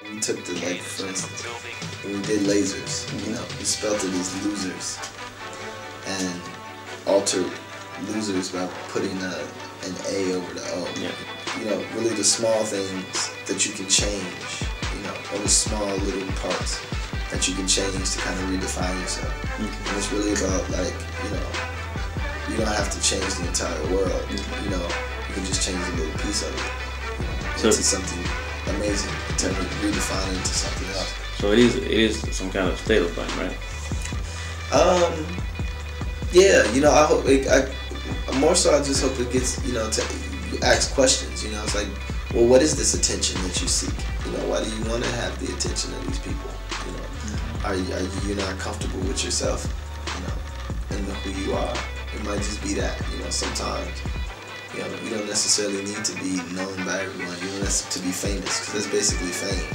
We took the, like, for instance, when we did lasers, you know, we spelled it as losers and altered losers by putting an A over the O. Yeah. You know, really the small things that you can change, you know, or the small little parts that you can change to kind of redefine yourself. And it's really about, like, you know, you don't have to change the entire world. You know, you can just change a little piece of it, you know, into something amazing, redefine it into something else. So it is some kind of state of mind, right? Yeah, you know, I hope more so. I just hope it gets, you know, to you ask questions. You know, it's like, well, what is this attention that you seek? You know, why do you want to have the attention of these people? You know, are you not comfortable with yourself? You know, and who you are. It might just be that. You know, sometimes, you know, you don't necessarily need to be known by everyone. You don't have to be famous, because that's basically fame.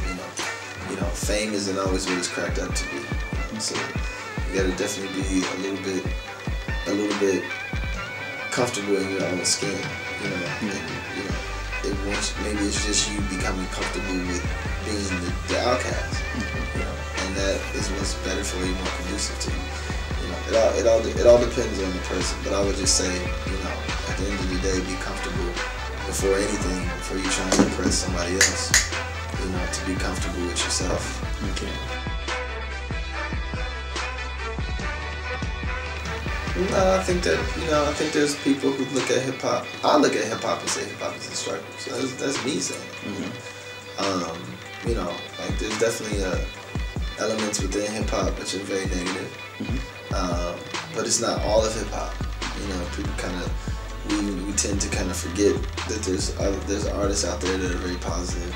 You know, fame isn't always what it's cracked up to be. So you gotta definitely be a little bit comfortable in your own skin. You know, and, you know, maybe it's just you becoming comfortable with being the outcast. You know, and that is what's better for you, more conducive to you. You know, it all depends on the person. But I would just say, you know, at the end of the day, be comfortable before anything, before you try to impress somebody else. You know, to be comfortable with yourself. Okay. No, I think that, you know, I think there's people who look at hip hop. I look at hip hop and say hip hop is a struggle. So that's me saying. You know, like, there's definitely elements within hip hop which are very negative. But it's not all of hip hop. You know, people kind of we tend to kind of forget that there's artists out there that are very positive.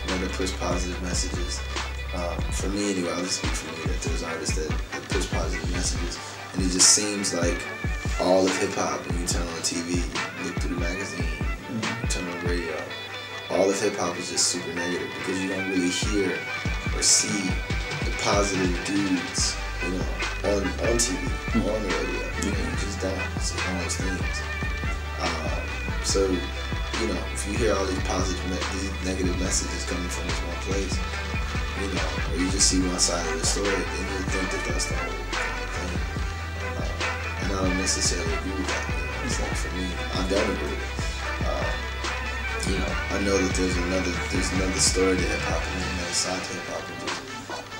You know, that push positive messages. For me anyway, I'll just speak for me, that there's artists that push positive messages. And it just seems like all of hip-hop, when you turn on TV, look through the magazine, turn on the radio, all of hip-hop is just super negative, because you don't really hear or see the positive dudes, you know, on TV, on the radio. You know, you just don't see all those things. So, you know, if you hear all these positive, these negative messages coming from this one place, you know, or you just see one side of the story, then you think that that's the whole thing. And I don't necessarily agree with that. You know, it's like, for me, I don't agree with it. You know, I know that there's another story to hip hop, and another side to hip hop, which is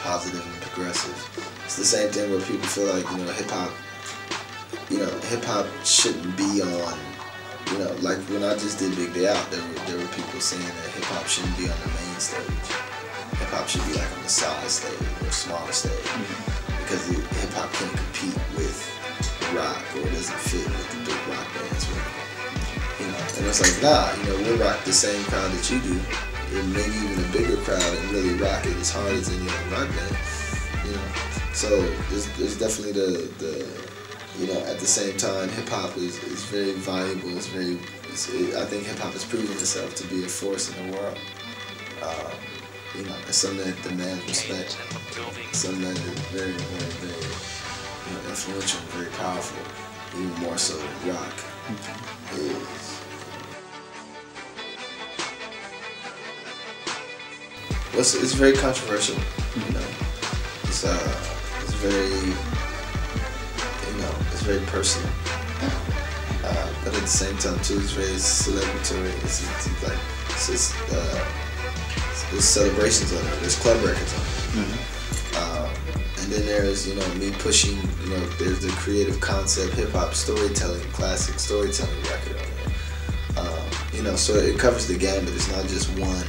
positive and progressive. It's the same thing where people feel like, you know, hip hop shouldn't be on. You know, like when I just did Big Day Out, there were people saying that hip hop shouldn't be on the main stage. Hip hop should be like on the side stage or smaller stage, because hip hop can't compete with rock, or it doesn't fit with the big rock bands. You know, and it's like, nah, you know, we'll rock the same crowd that you do, and maybe even a bigger crowd, and really rock it as hard as any other rock band. You know, so there's definitely the you know, at the same time, hip hop is very valuable. I think hip hop has proven itself to be a force in the world. You know, it's something that demands respect. It's something that is very, very, very, you know, influential, very powerful, even more so than rock is. Well, it's very controversial. You know, it's very. It's very personal, but at the same time too, it's very celebratory. There's celebrations on it. There's club records on it, and then there's, you know, me pushing. You know, there's the creative concept, hip hop storytelling, classic storytelling record on there. You know, so it covers the gamut. It's not just one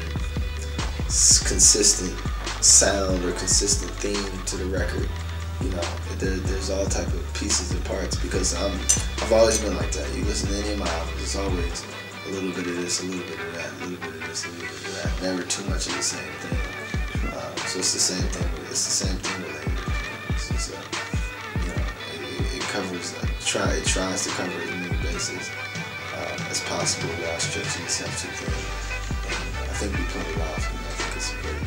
consistent sound or consistent theme to the record. You know, there's all type of pieces and parts, because I've always been like that. You listen to any of my albums, it's always a little bit of this, a little bit of that, a little bit of this, a little bit of that. Never too much of the same thing. So it's the same thing. It's the same thing with language. You know, it covers. It tries to cover as many bases as possible without stretching itself too thin. And I think we pulled it off. And I think it's a great